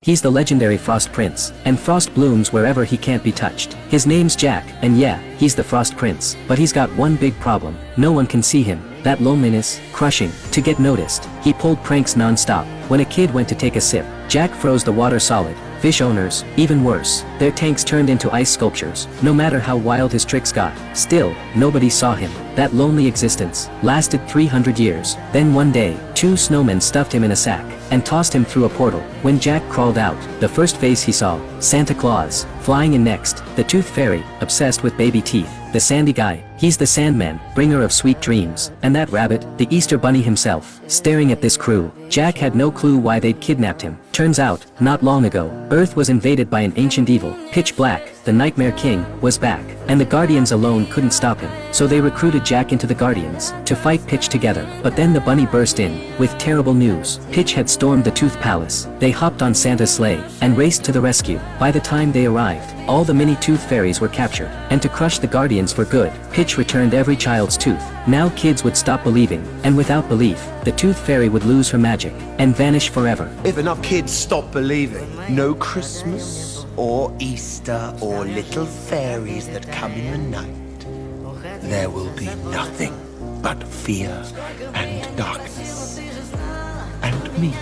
He's the legendary Frost Prince, and frost blooms wherever he can't be touched. His name's Jack, and yeah, he's the Frost Prince, but he's got one big problem. No one can see him. That loneliness, crushing, to get noticed. He pulled pranks non-stop. When a kid went to take a sip, Jack froze the water solid. Fish owners, even worse, their tanks turned into ice sculptures. No matter how wild his tricks got, still, nobody saw him. That lonely existence lasted 300 years. Then one day, 2 snowmen stuffed him in a sack and tossed him through a portal. When Jack crawled out, the first face he saw, Santa Claus. Flying in next, the Tooth Fairy, obsessed with baby teeth. The Sandy Guy, he's the Sandman, bringer of sweet dreams. And that rabbit, the Easter Bunny himself, staring at this crew. Jack had no clue why they'd kidnapped him. Turns out, not long ago, Earth was invaded by an ancient evil. Pitch Black, the Nightmare King, was back, and the Guardians alone couldn't stop him. So they recruited Jack into the Guardians to fight Pitch together. But then the bunny burst in with terrible news. Pitch had stormed the Tooth Palace. They hopped on Santa's sleigh and raced to the rescue. By the time they arrived, all the mini Tooth Fairies were captured, and to crush the Guardians for good, Pitch returned every child's tooth. Now kids would stop believing, and without belief, the Tooth Fairy would lose her magic and vanish forever. If enough kids stop believing, no Christmas or Easter or little fairies that come in the night, there will be nothing but fear and darkness. And me.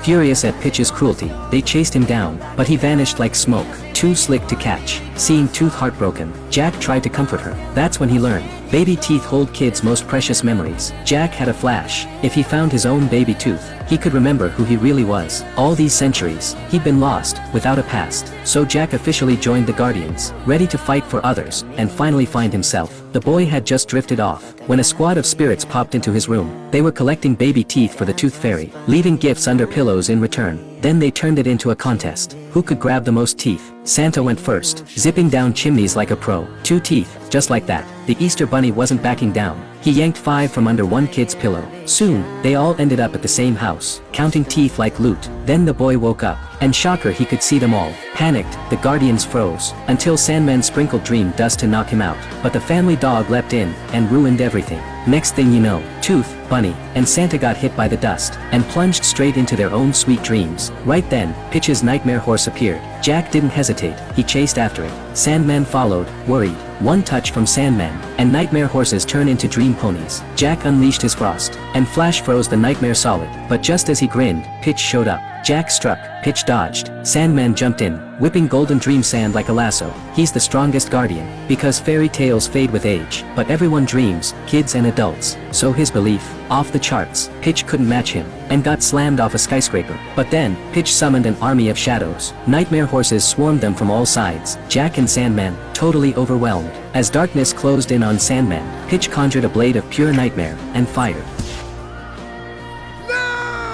Furious at Pitch's cruelty, they chased him down, but he vanished like smoke, too slick to catch. Seeing Tooth heartbroken, Jack tried to comfort her. That's when he learned. Baby teeth hold kids' most precious memories. Jack had a flash. If he found his own baby tooth, he could remember who he really was. All these centuries, he'd been lost, without a past. So Jack officially joined the Guardians, ready to fight for others, and finally find himself. The boy had just drifted off, when a squad of spirits popped into his room. They were collecting baby teeth for the Tooth Fairy, leaving gifts under pillows in return. Then they turned it into a contest. Who could grab the most teeth? Santa went first, zipping down chimneys like a pro. 2 teeth, just like that. The Easter Bunny wasn't backing down. He yanked 5 from under one kid's pillow. Soon, they all ended up at the same house, counting teeth like loot. Then the boy woke up, and shocker, he could see them all. Panicked, the Guardians froze, until Sandman sprinkled dream dust to knock him out. But the family dog leapt in, and ruined everything. Next thing you know, Tooth, Bunny, and Santa got hit by the dust, and plunged straight into their own sweet dreams. Right then, Pitch's nightmare horse appeared. Jack didn't hesitate, he chased after it. Sandman followed, worried. One touch from Sandman, and nightmare horses turn into dream ponies. Jack unleashed his frost, and Flash froze the nightmare solid. But just as he grinned, Pitch showed up. Jack struck, Pitch dodged. Sandman jumped in, whipping golden dream sand like a lasso. He's the strongest guardian, because fairy tales fade with age. But everyone dreams, kids and adults. So his belief, off the charts. Pitch couldn't match him, and got slammed off a skyscraper. But then, Pitch summoned an army of shadows. Nightmare horses swarmed them from all sides. Jack and Sandman, totally overwhelmed. As darkness closed in on Sandman, Pitch conjured a blade of pure nightmare, and fired.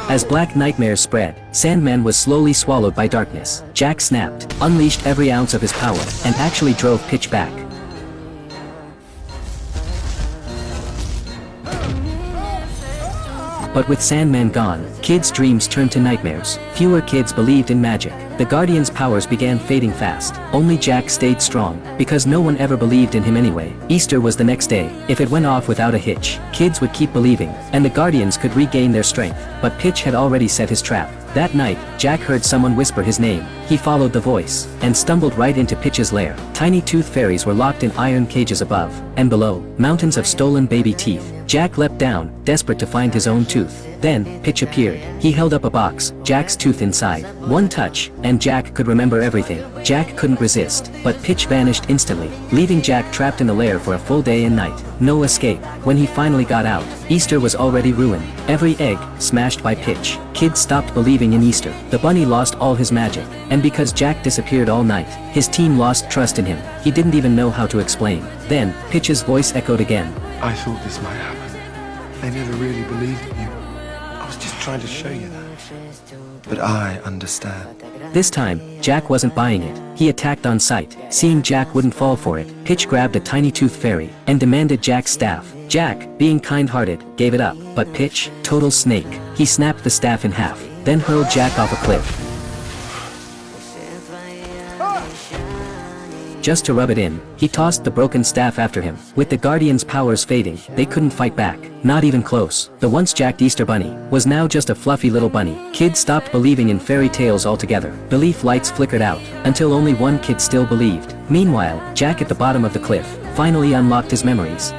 As black nightmares spread, Sandman was slowly swallowed by darkness. Jack snapped, unleashed every ounce of his power, and actually drove Pitch back. But with Sandman gone, kids' dreams turned to nightmares. Fewer kids believed in magic. The Guardian's powers began fading fast. Only Jack stayed strong, because no one ever believed in him anyway. Easter was the next day. If it went off without a hitch, kids would keep believing, and the Guardians could regain their strength. But Pitch had already set his trap. That night, Jack heard someone whisper his name. He followed the voice, and stumbled right into Pitch's lair. Tiny Tooth Fairies were locked in iron cages above, and below, mountains of stolen baby teeth. Jack leapt down, desperate to find his own tooth. Then, Pitch appeared. He held up a box, Jack's tooth inside. One touch, and Jack could remember everything. Jack couldn't resist, but Pitch vanished instantly, leaving Jack trapped in the lair for a full day and night. No escape. When he finally got out, Easter was already ruined. Every egg, smashed by Pitch. Kids stopped believing in Easter. The bunny lost all his magic, and because Jack disappeared all night, his team lost trust in him. He didn't even know how to explain. Then, Pitch's voice echoed again. I thought this might happen. They never really believed in you. I was just trying to show you that. But I understand. This time, Jack wasn't buying it. He attacked on sight. Seeing Jack wouldn't fall for it, Pitch grabbed a tiny Tooth Fairy, and demanded Jack's staff. Jack, being kind-hearted, gave it up. But Pitch, total snake, he snapped the staff in half, then hurled Jack off a cliff. just to rub it in, he tossed the broken staff after him. With the Guardians' powers fading, they couldn't fight back. Not even close. The once jacked Easter Bunny was now just a fluffy little bunny. Kids stopped believing in fairy tales altogether. Belief lights flickered out, until only one kid still believed. Meanwhile, Jack at the bottom of the cliff finally unlocked his memories.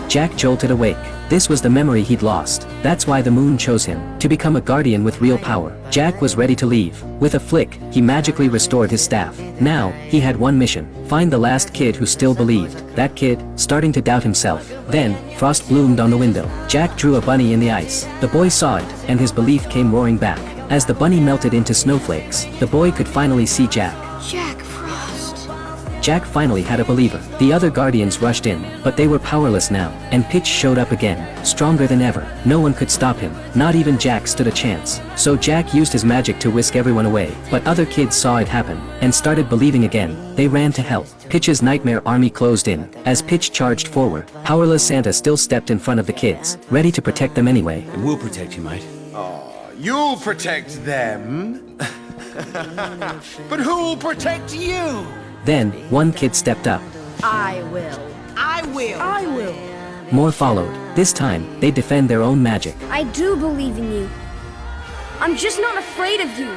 Jack jolted awake. This was the memory he'd lost. That's why the moon chose him, to become a guardian with real power. Jack was ready to leave. With a flick, he magically restored his staff. Now, he had one mission: find the last kid who still believed. That kid, starting to doubt himself. Then, frost bloomed on the window. Jack drew a bunny in the ice. The boy saw it, and his belief came roaring back. As the bunny melted into snowflakes, the boy could finally see Jack. Jack Frost. Jack finally had a believer. The other guardians rushed in, but they were powerless now, and Pitch showed up again, stronger than ever. No one could stop him. Not even Jack stood a chance. So Jack used his magic to whisk everyone away, but other kids saw it happen, and started believing again. They ran to help. Pitch's nightmare army closed in. As Pitch charged forward, powerless Santa still stepped in front of the kids, ready to protect them anyway. We'll protect you, mate. You'll protect them. But who'll protect you? Then, one kid stepped up. I will. I will. I will. More followed. This time, they defend their own magic. I do believe in you. I'm just not afraid of you.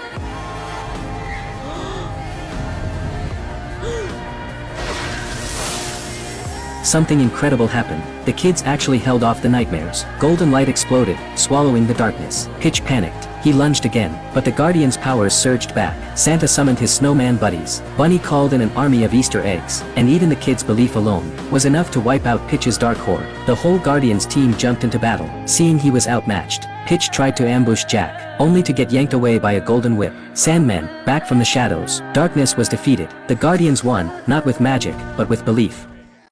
Something incredible happened. The kids actually held off the nightmares. Golden light exploded, swallowing the darkness. Pitch panicked. He lunged again, but the Guardian's powers surged back. Santa summoned his snowman buddies. Bunny called in an army of Easter eggs, and even the kids' belief alone was enough to wipe out Pitch's dark horde. The whole Guardians team jumped into battle. Seeing he was outmatched, Pitch tried to ambush Jack, only to get yanked away by a golden whip. Sandman, back from the shadows. Darkness was defeated. The Guardians won, not with magic, but with belief.